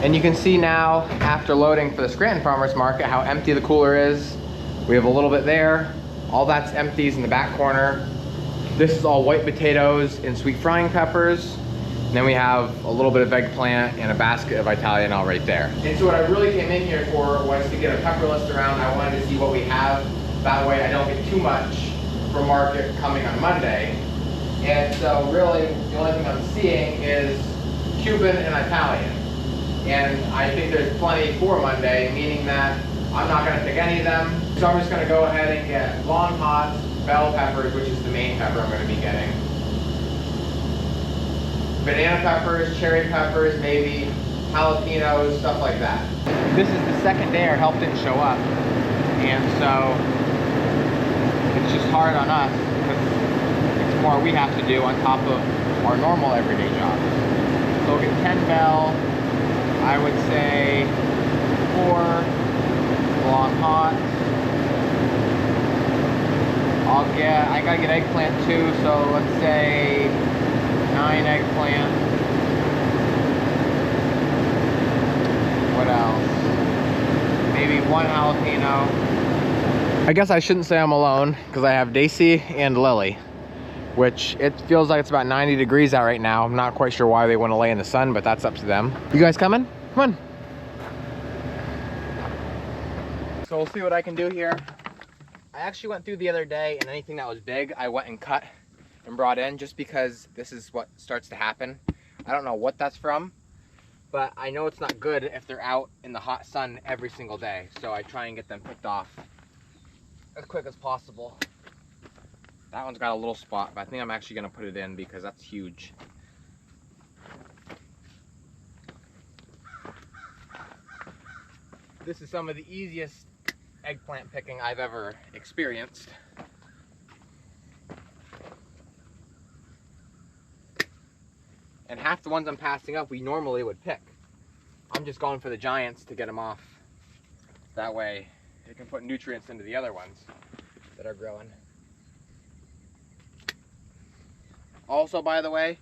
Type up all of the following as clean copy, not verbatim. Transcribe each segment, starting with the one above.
And you can see now, after loading for the Scranton Farmers Market, how empty the cooler is. We have a little bit there. All that's empties in the back corner. This is all white potatoes and sweet frying peppers. And then we have a little bit of eggplant and a basket of Italiano right there. And so what I really came in here for was to get a pepper list around. I wanted to see what we have. That way I don't get too much for market coming on Monday. And so really, the only thing I'm seeing is Cuban and Italian. And I think there's plenty for Monday, meaning that I'm not gonna pick any of them. So I'm just gonna go ahead and get long hots, bell peppers, which is the main pepper I'm gonna be getting. Banana peppers, cherry peppers, maybe jalapenos, stuff like that. This is the second day our help didn't show up. And so it's just hard on us because it's more we have to do on top of our normal everyday jobs. So we'll get 10 bell, I would say 4 long hots. I gotta get eggplant too, so let's say 9 eggplant. What else? Maybe 1 jalapeno. I guess I shouldn't say I'm alone because I have Daisy and Lily, which it feels like it's about 90 degrees out right now. I'm not quite sure why they want to lay in the sun, but that's up to them. You guys coming? Come on. So we'll see what I can do here. I actually went through the other day and anything that was big, I went and cut and brought in just because this is what starts to happen. I don't know what that's from, but I know it's not good if they're out in the hot sun every single day. So I try and get them picked off as quick as possible. That one's got a little spot, but I think I'm actually gonna put it in because that's huge. This is some of the easiest eggplant picking I've ever experienced. And half the ones I'm passing up we normally would pick. I'm just going for the giants to get them off. That way it can put nutrients into the other ones that are growing. Also, by the way,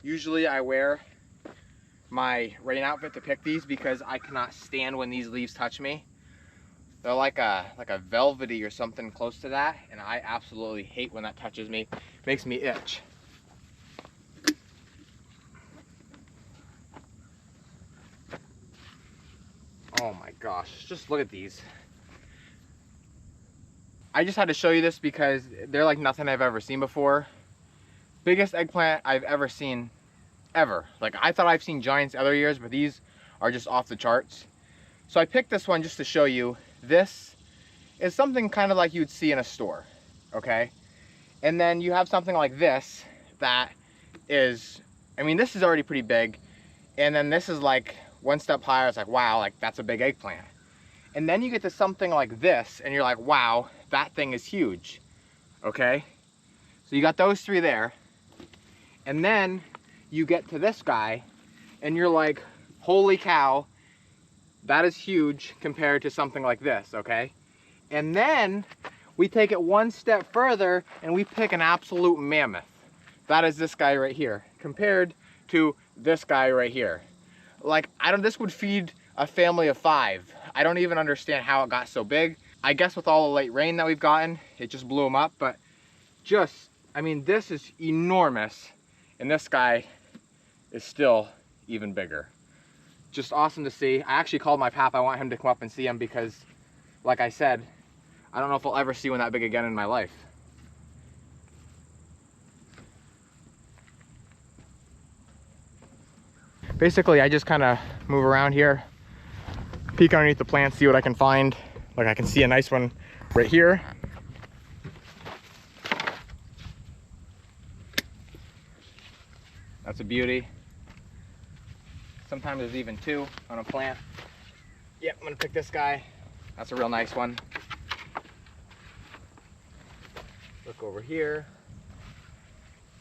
usually I wear my rain outfit to pick these because I cannot stand when these leaves touch me. They're like a velvety or something close to that, and I absolutely hate when that touches me. It makes me itch. Oh my gosh, just look at these. I just had to show you this because they're like nothing I've ever seen before. Biggest eggplant I've ever seen, ever. Like, I thought I've seen giants other years, but these are just off the charts. So I picked this one just to show you. This is something kind of like you'd see in a store, okay? And then you have something like this that is, I mean, this is already pretty big. And then this is like one step higher. It's like, wow, like that's a big eggplant. And then you get to something like this and you're like, wow, that thing is huge, okay? So you got those three there. And then you get to this guy and you're like, holy cow, that is huge compared to something like this, okay? And then we take it one step further and we pick an absolute mammoth. That is this guy right here compared to this guy right here. Like, this would feed a family of 5. I don't even understand how it got so big. I guess with all the late rain that we've gotten, it just blew them up, but just, I mean, this is enormous. And this guy is still even bigger. Just awesome to see. I actually called my pap. I want him to come up and see him because, like I said, I don't know if I'll ever see one that big again in my life. Basically, I just kind of move around here, peek underneath the plants, see what I can find. Like, I can see a nice one right here. That's a beauty. Sometimes there's even 2 on a plant. Yep, I'm gonna pick this guy. That's a real nice one. Look over here.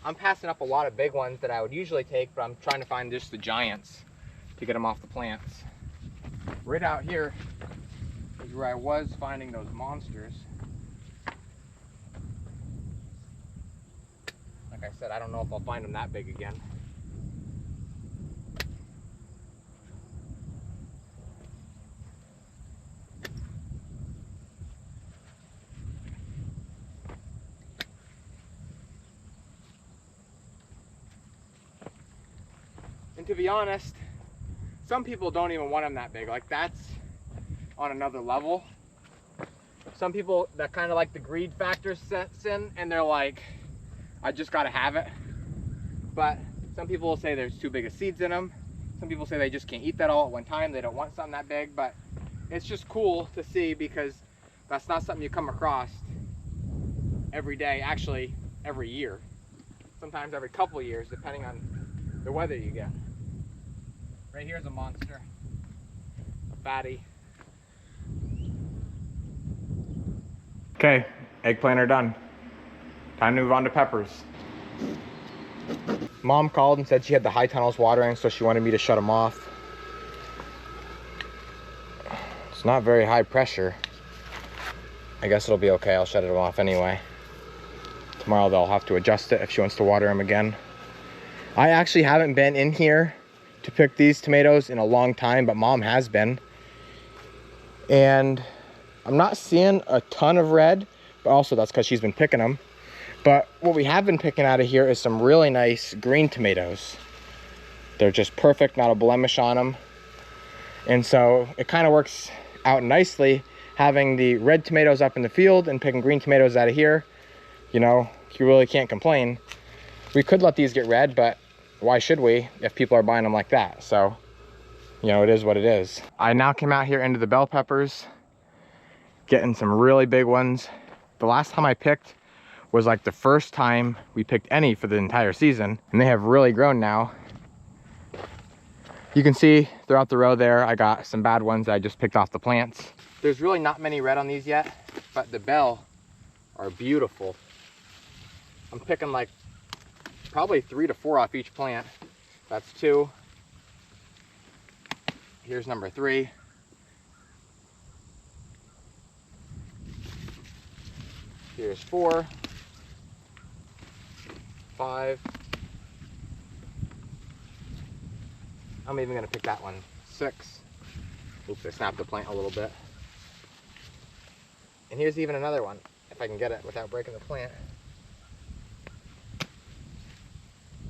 I'm passing up a lot of big ones that I would usually take, but I'm trying to find just the giants to get them off the plants. Right out here is where I was finding those monsters. Like I said, I don't know if I'll find them that big again. And to be honest, some people don't even want them that big. Like, that's on another level. Some people, that kind of like the greed factor sets in, and they're like, I just gotta have it. But some people will say there's too big of seeds in them. Some people say they just can't eat that all at one time. They don't want something that big, but it's just cool to see because that's not something you come across every day, actually every year. Sometimes every couple of years, depending on the weather you get. Right here's a monster, a fatty. Okay, eggplant are done. Time to move on to peppers. Mom called and said she had the high tunnels watering, so she wanted me to shut them off. It's not very high pressure. I guess it'll be okay. I'll shut it off anyway. Tomorrow they'll have to adjust it if she wants to water them again. I actually haven't been in here to pick these tomatoes in a long time, but Mom has been. And I'm not seeing a ton of red, but also that's because she's been picking them. But what we have been picking out of here is some really nice green tomatoes. They're just perfect, not a blemish on them. And so it kind of works out nicely having the red tomatoes up in the field and picking green tomatoes out of here. You know, you really can't complain. We could let these get red, but why should we if people are buying them like that? So, you know, it is what it is. I now came out here into the bell peppers, getting some really big ones. The last time I picked was like the first time we picked any for the entire season, and they have really grown now. You can see throughout the row there, I got some bad ones that I just picked off the plants. There's really not many red on these yet, but the bell are beautiful. I'm picking like probably 3 to 4 off each plant. That's 2. Here's number 3. Here's 4, 5. I'm even gonna pick that one. 6. Oops, I snapped the plant a little bit. And here's even another one, if I can get it without breaking the plant.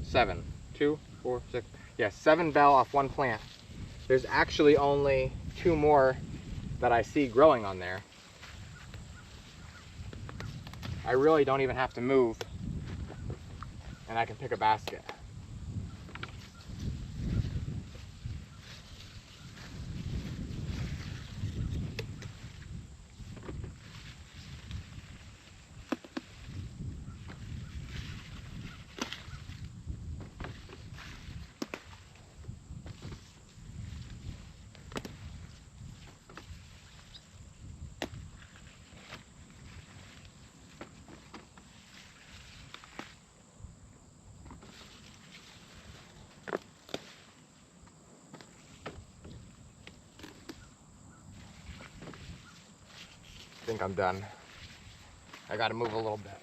7. 2, 4, 6. Yeah, 7 bell off one plant. There's actually only 2 more that I see growing on there. I really don't even have to move, and I can pick a basket. I think I'm done. I gotta move a little bit.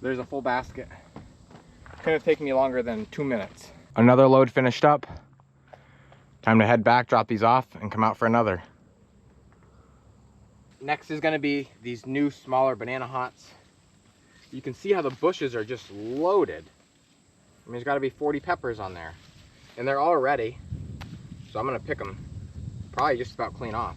So there's a full basket. Could have taken me longer than 2 minutes. Another load finished up. Time to head back, drop these off, and come out for another. Next is gonna be these new smaller banana hots. You can see how the bushes are just loaded. I mean, there's gotta be 40 peppers on there. And they're all ready. So I'm gonna pick them probably just about clean off.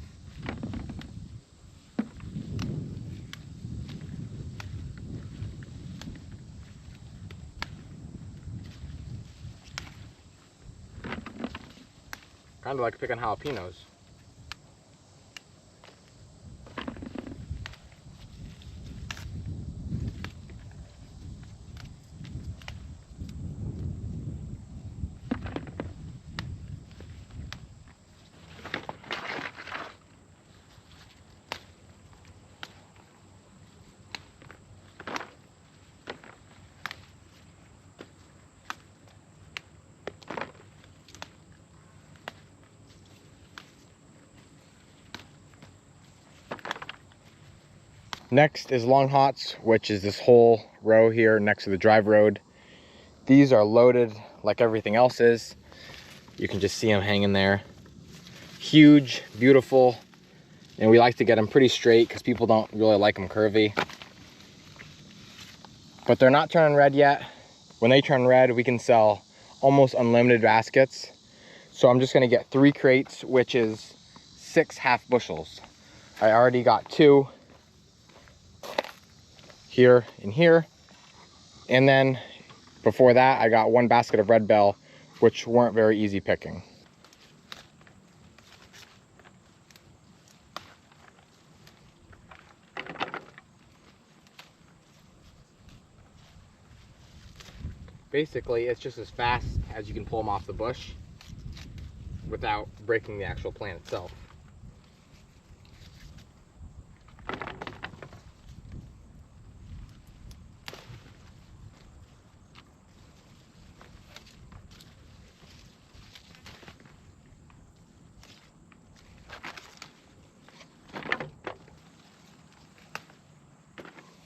Kind of like picking jalapenos. Next is long hots, which is this whole row here next to the drive road. These are loaded like everything else is. You can just see them hanging there. Huge, beautiful, and we like to get them pretty straight because people don't really like them curvy. But they're not turning red yet. When they turn red, we can sell almost unlimited baskets. So I'm just gonna get 3 crates, which is 6 half bushels. I already got 2 here and here. And then before that, I got 1 basket of red bell, which weren't very easy picking. Basically, it's just as fast as you can pull them off the bush without breaking the actual plant itself.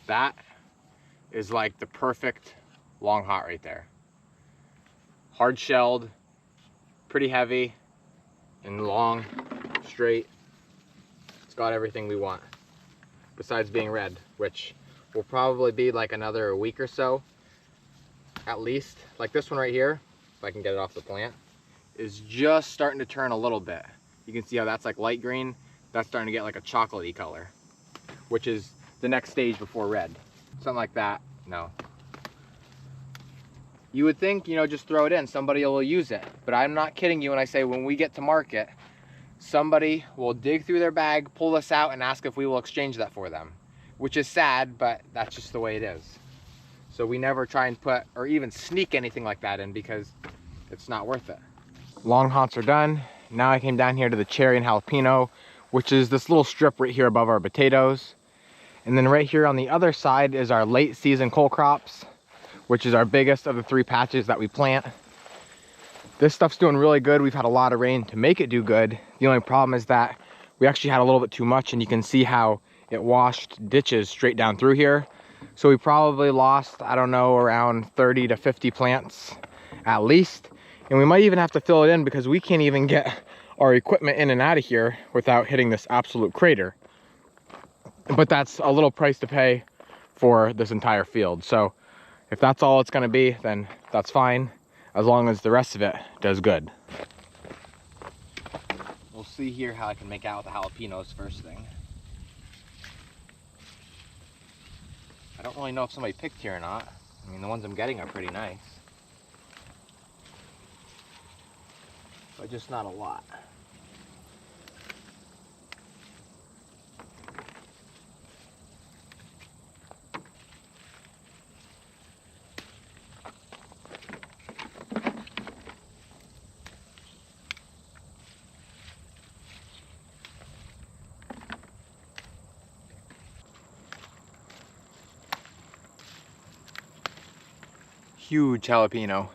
That is like the perfect long hot right there. Hard shelled, pretty heavy, and long, straight. It's got everything we want, besides being red, which will probably be like another week or so, at least. Like this one right here, if I can get it off the plant, is just starting to turn a little bit. You can see how that's like light green. That's starting to get like a chocolatey color, which is the next stage before red. Something like that, no. You would think, you know, just throw it in, somebody will use it. But I'm not kidding you when I say when we get to market, somebody will dig through their bag, pull this out, and ask if we will exchange that for them. Which is sad, but that's just the way it is. So we never try and put, or even sneak anything like that in because it's not worth it. Long hots are done. Now I came down here to the cherry and jalapeno, which is this little strip right here above our potatoes. And then right here on the other side is our late season cole crops, which is our biggest of the 3 patches that we plant. This stuff's doing really good. We've had a lot of rain to make it do good. The only problem is that we actually had a little bit too much, and you can see how it washed ditches straight down through here. So we probably lost, I don't know, around 30 to 50 plants at least. And we might even have to fill it in because we can't even get our equipment in and out of here without hitting this absolute crater. But that's a little price to pay for this entire field. So if that's all it's gonna be, then that's fine, as long as the rest of it does good. We'll see here how I can make out with the jalapenos first thing. I don't really know if somebody picked here or not. I mean, the ones I'm getting are pretty nice, but just not a lot. Huge jalapeno.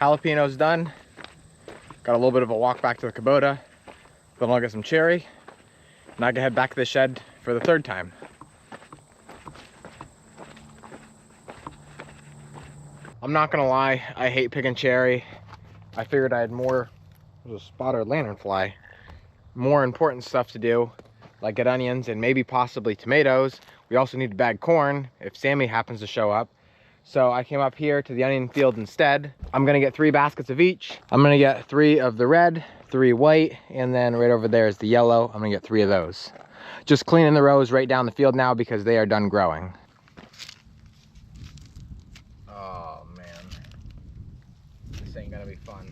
Jalapeno's done. Got a little bit of a walk back to the Kubota. Then I'll get some cherry, and I can head back to the shed for the 3rd time. I'm not gonna lie, I hate picking cherry. I figured I had more, there's a spotted lanternfly, more important stuff to do, like get onions and maybe possibly tomatoes. We also need to bag corn if Sammy happens to show up. So I came up here to the onion field instead. I'm gonna get 3 baskets of each. I'm gonna get 3 of the red, 3 white, and then right over there is the yellow. I'm gonna get 3 of those. Just cleaning the rows right down the field now because they are done growing. Oh man, this ain't gonna be fun.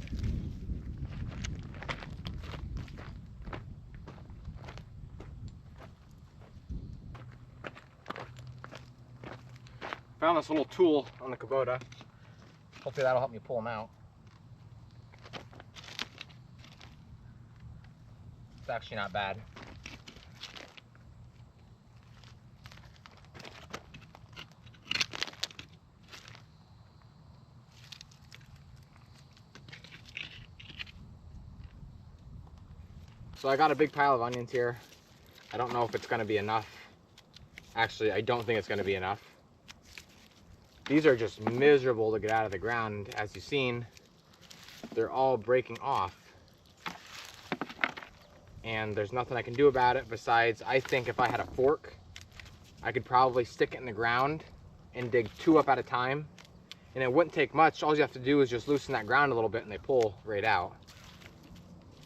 Found this little tool on the Kubota. Hopefully that'll help me pull them out. It's actually not bad. So I got a big pile of onions here. I don't know if it's gonna be enough. Actually, I don't think it's gonna be enough. These are just miserable to get out of the ground. As you've seen, they're all breaking off. And there's nothing I can do about it besides, I think if I had a fork, I could probably stick it in the ground and dig 2 up at a time. And it wouldn't take much. All you have to do is just loosen that ground a little bit and they pull right out.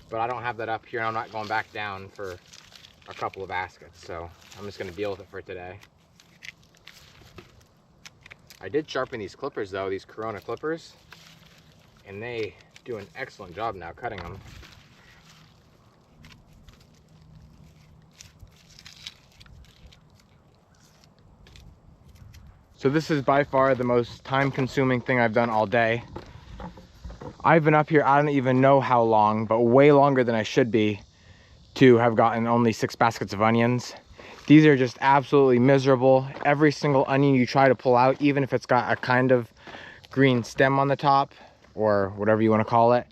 But I don't have that up here and I'm not going back down for a couple of baskets. So I'm just gonna deal with it for today. I did sharpen these clippers though, these Corona clippers. And they do an excellent job now cutting them. So this is by far the most time-consuming thing I've done all day. I've been up here, I don't even know how long, but way longer than I should be to have gotten only 6 baskets of onions. These are just absolutely miserable. Every single onion you try to pull out, even if it's got a kind of green stem on the top, or whatever you want to call it,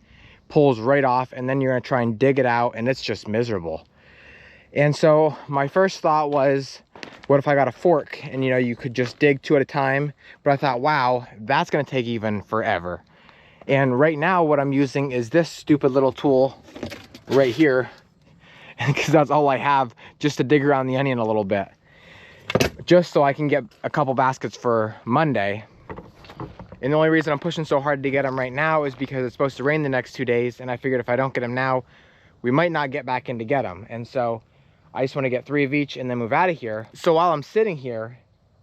pulls right off, and then you're gonna try and dig it out, and it's just miserable. And so my first thought was, what if I got a fork and you could just dig 2 at a time? But I thought, wow, that's gonna take even forever. And right now what I'm using is this stupid little tool right here, because that's all I have, just to dig around the onion a little bit, just so I can get a couple baskets for Monday. And the only reason I'm pushing so hard to get them right now is because it's supposed to rain the next 2 days, and I figured if I don't get them now, we might not get back in to get them. And so I just want to get 3 of each and then move out of here. So while I'm sitting here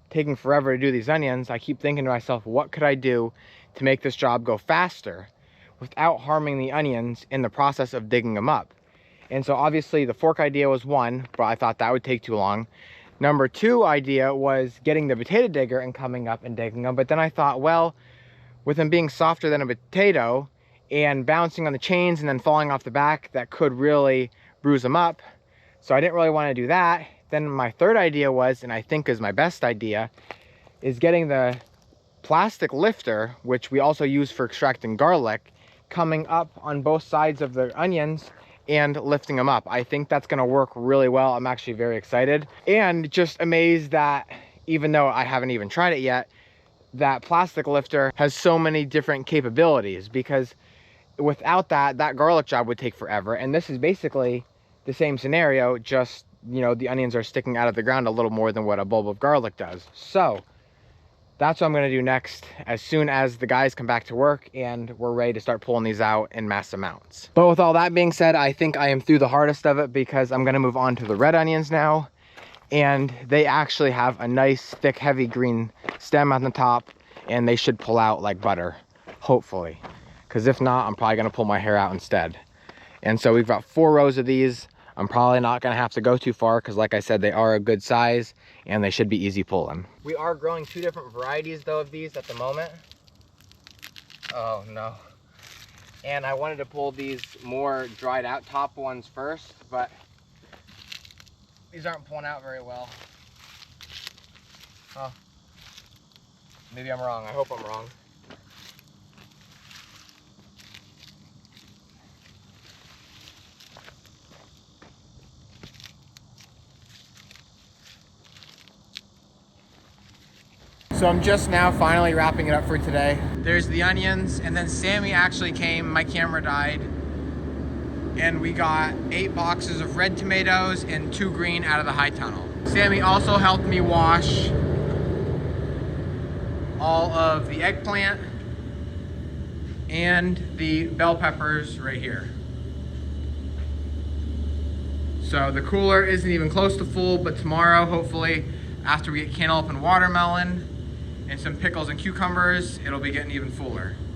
taking forever to do these onions, I keep thinking to myself, what could I do to make this job go faster without harming the onions in the process of digging them up? And so obviously the fork idea was one, but I thought that would take too long. Number 2 idea was getting the potato digger and coming up and digging them. But then I thought, well, with them being softer than a potato and bouncing on the chains and then falling off the back, that could really bruise them up. So I didn't really want to do that. Then my 3rd idea was, and I think is my best idea, is getting the plastic lifter, which we also use for extracting garlic, coming up on both sides of the onions and lifting them up. I think that's gonna work really well. I'm actually very excited and just amazed that, even though I haven't even tried it yet, that plastic lifter has so many different capabilities, because without that, that garlic job would take forever. And this is basically the same scenario, just the onions are sticking out of the ground a little more than what a bulb of garlic does. So that's what I'm gonna do next, as soon as the guys come back to work and we're ready to start pulling these out in mass amounts. But with all that being said, I think I am through the hardest of it, because I'm gonna move on to the red onions now. And they actually have a nice, thick, heavy green stem on the top, and they should pull out like butter, hopefully. Because if not, I'm probably gonna pull my hair out instead. And so we've got 4 rows of these. I'm probably not gonna have to go too far, because like I said, they are a good size and they should be easy pulling. We are growing 2 different varieties though of these at the moment. Oh no. And I wanted to pull these more dried out top ones first, but these aren't pulling out very well. Oh, maybe I'm wrong. I hope I'm wrong. So I'm just now finally wrapping it up for today. There's the onions, and then Sammy actually came, my camera died, and we got 8 boxes of red tomatoes and 2 green out of the high tunnel. Sammy also helped me wash all of the eggplant and the bell peppers right here. So the cooler isn't even close to full, but tomorrow, hopefully, after we get cantaloupe and watermelon and some pickles and cucumbers, it'll be getting even fuller.